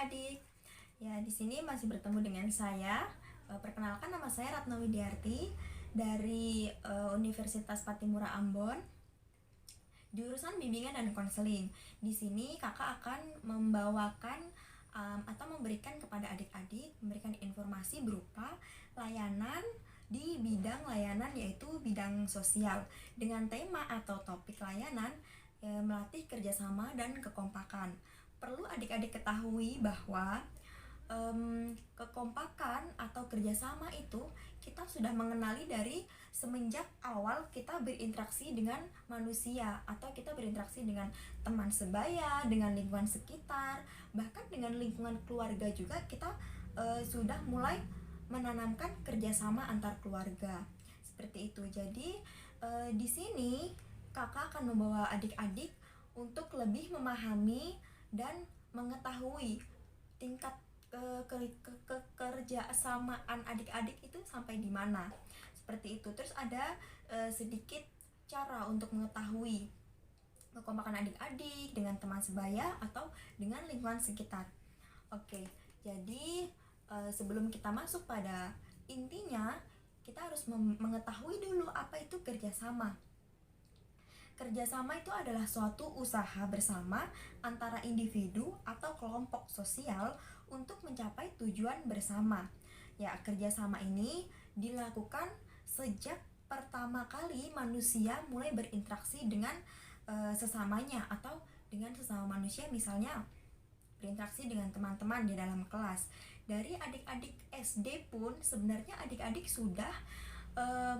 adik-adik. Ya, di sini masih bertemu dengan saya. Perkenalkan, nama saya Ratna Widiarti dari Universitas Patimura Ambon, jurusan bimbingan dan konseling. Di sini kakak akan membawakan atau memberikan kepada adik-adik, memberikan informasi berupa layanan di bidang layanan, yaitu bidang sosial, dengan tema atau topik layanan melatih kerjasama dan kekompakan. Perlu adik-adik ketahui bahwa kekompakan atau kerjasama itu kita sudah mengenali dari semenjak awal kita berinteraksi dengan manusia, atau kita berinteraksi dengan teman sebaya, dengan lingkungan sekitar, bahkan dengan lingkungan keluarga juga kita sudah mulai menanamkan kerjasama antar keluarga seperti itu. Jadi di sini kakak akan membawa adik-adik untuk lebih memahami dan mengetahui tingkat kekerjasamaan adik-adik itu sampai di mana, seperti itu. Terus ada sedikit cara untuk mengetahui kekompakan adik-adik dengan teman sebaya atau dengan lingkungan sekitar. Oke, jadi sebelum kita masuk pada intinya, kita harus mengetahui dulu apa itu kerjasama. Kerjasama itu adalah suatu usaha bersama antara individu atau kelompok sosial untuk mencapai tujuan bersama. Ya, kerjasama ini dilakukan sejak pertama kali manusia mulai berinteraksi dengan sesamanya atau dengan sesama manusia, misalnya berinteraksi dengan teman-teman di dalam kelas. Dari adik-adik SD pun sebenarnya adik-adik sudah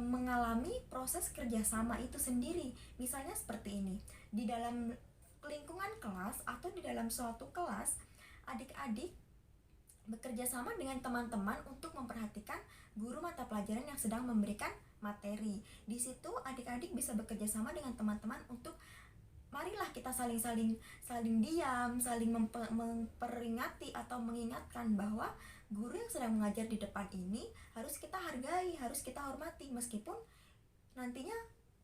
mengalami proses kerjasama itu sendiri. Misalnya seperti ini, di dalam lingkungan kelas atau di dalam suatu kelas, adik-adik bekerja sama dengan teman-teman untuk memperhatikan guru mata pelajaran yang sedang memberikan materi. Di situ adik-adik bisa bekerja sama dengan teman-teman untuk marilah kita saling diam, saling memperingati atau mengingatkan bahwa guru yang sedang mengajar di depan ini harus kita hargai, harus kita hormati, meskipun nantinya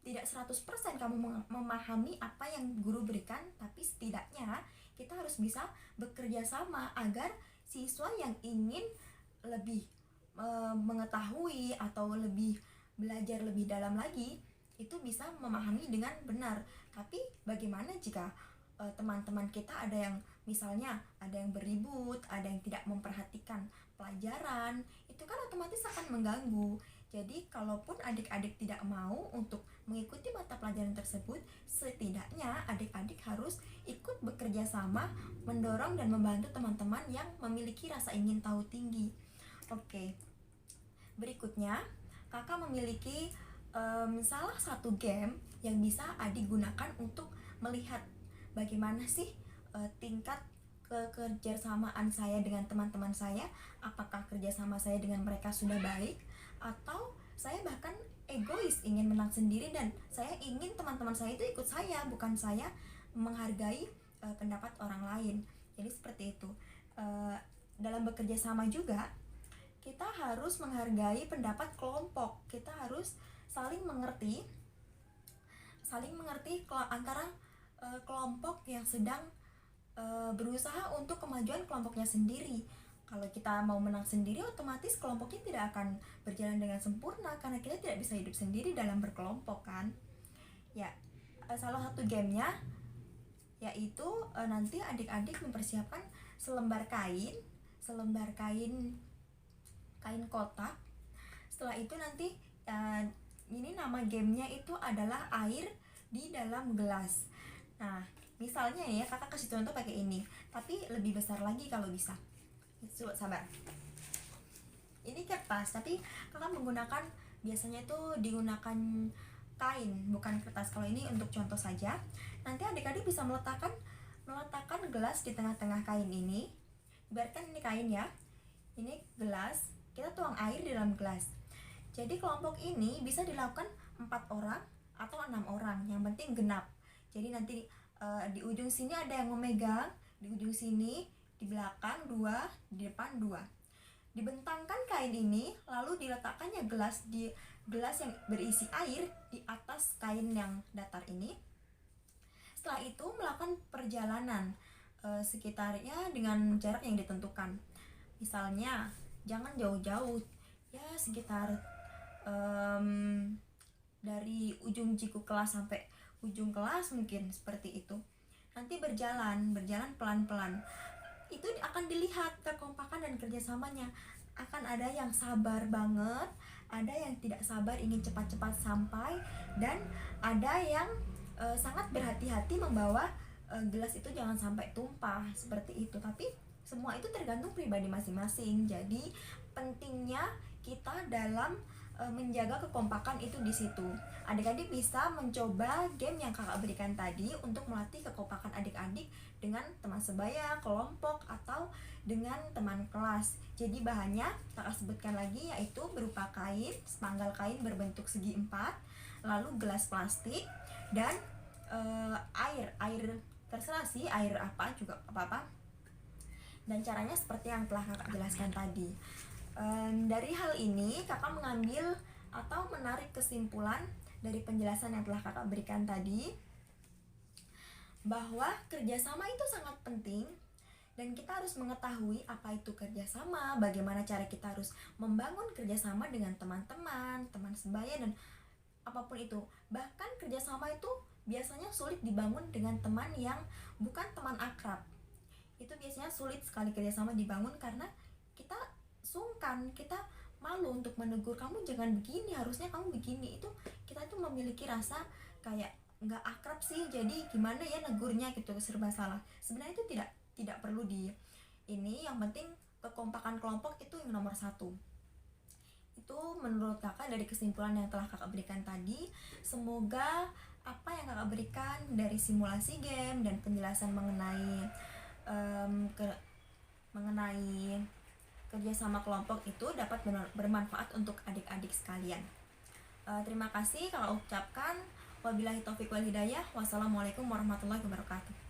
tidak 100% kamu memahami apa yang guru berikan, tapi setidaknya kita harus bisa bekerja sama agar siswa yang ingin lebih mengetahui atau lebih belajar lebih dalam lagi itu bisa memahami dengan benar. Tapi bagaimana jika teman-teman kita ada yang misalnya ada yang beribut, ada yang tidak memperhatikan pelajaran, itu kan otomatis akan mengganggu. Jadi kalaupun adik-adik tidak mau untuk mengikuti mata pelajaran tersebut, setidaknya adik-adik harus ikut bekerja sama, mendorong dan membantu teman-teman yang memiliki rasa ingin tahu tinggi. Oke, berikutnya kakak memiliki salah satu game yang bisa adik gunakan untuk melihat bagaimana sih tingkat kekerjasamaan saya dengan teman-teman saya. Apakah kerjasama saya dengan mereka sudah baik, atau saya bahkan egois, ingin menang sendiri dan saya ingin teman-teman saya itu ikut saya, bukan saya menghargai pendapat orang lain. Jadi seperti itu. Dalam bekerja sama juga kita harus menghargai pendapat kelompok. Kita harus saling mengerti antara kelompok yang sedang berusaha untuk kemajuan kelompoknya sendiri. Kalau kita mau menang sendiri, otomatis kelompoknya tidak akan berjalan dengan sempurna karena kita tidak bisa hidup sendiri dalam berkelompok kan. Ya, salah satu gamenya yaitu nanti adik-adik mempersiapkan selembar kain kotak. Setelah itu nanti ini nama gamenya itu adalah air di dalam gelas. Nah, misalnya ya, kakak kasih contoh pakai ini, tapi lebih besar lagi kalau bisa. Coba sabar. Ini kertas, tapi kakak menggunakan, biasanya itu digunakan kain, bukan kertas. Kalau ini untuk contoh saja. Nanti adik-adik bisa meletakkan gelas di tengah-tengah kain ini. Biarkan ini kain ya. Ini gelas, kita tuang air di dalam gelas. Jadi kelompok ini bisa dilakukan 4 orang atau 6 orang, yang penting genap. Jadi nanti di ujung sini ada yang memegang, di ujung sini, di belakang 2, di depan 2. Dibentangkan kain ini, lalu diletakkannya gelas yang berisi air di atas kain yang datar ini. Setelah itu melakukan perjalanan sekitarnya dengan jarak yang ditentukan. Misalnya jangan jauh-jauh, ya sekitar dari ujung jiku kelas sampai ujung kelas mungkin seperti itu. Nanti berjalan pelan-pelan. Itu akan dilihat kekompakan dan kerjasamanya. Akan ada yang sabar banget, ada yang tidak sabar ingin cepat-cepat sampai, dan ada yang sangat berhati-hati membawa gelas itu jangan sampai tumpah seperti itu. Tapi semua itu tergantung pribadi masing-masing. Jadi pentingnya kita dalam menjaga kekompakan itu di situ. Adik-adik bisa mencoba game yang kakak berikan tadi untuk melatih kekompakan adik-adik dengan teman sebaya, kelompok, atau dengan teman kelas. Jadi bahannya kakak sebutkan lagi, yaitu berupa kain, sepanggal kain berbentuk segi 4, lalu gelas plastik, dan air terserah sih, air apa juga apa-apa. Dan caranya seperti yang telah kakak jelaskan tadi. Dari hal ini kakak mengambil atau menarik kesimpulan dari penjelasan yang telah kakak berikan tadi, bahwa kerjasama itu sangat penting dan kita harus mengetahui apa itu kerjasama, bagaimana cara kita harus membangun kerjasama dengan teman-teman, teman sebaya, dan apapun itu. Bahkan kerjasama itu biasanya sulit dibangun dengan teman yang bukan teman akrab. Itu biasanya sulit sekali kerjasama dibangun karena kita sungkan, kita malu untuk menegur, kamu jangan begini, harusnya kamu begini. Itu kita tuh memiliki rasa kayak nggak akrab sih, jadi gimana ya negurnya gitu, serba salah. Sebenarnya itu tidak perlu ini, yang penting kekompakan kelompok itu yang nomor 1. Itu menurut kakak dari kesimpulan yang telah kakak berikan tadi. Semoga apa yang kakak berikan dari simulasi game dan penjelasan mengenai kerjasama kelompok itu dapat bermanfaat untuk adik-adik sekalian. Terima kasih kakak ucapkan. Wabillahi taufiq wal hidayah. Wassalamualaikum warahmatullahi wabarakatuh.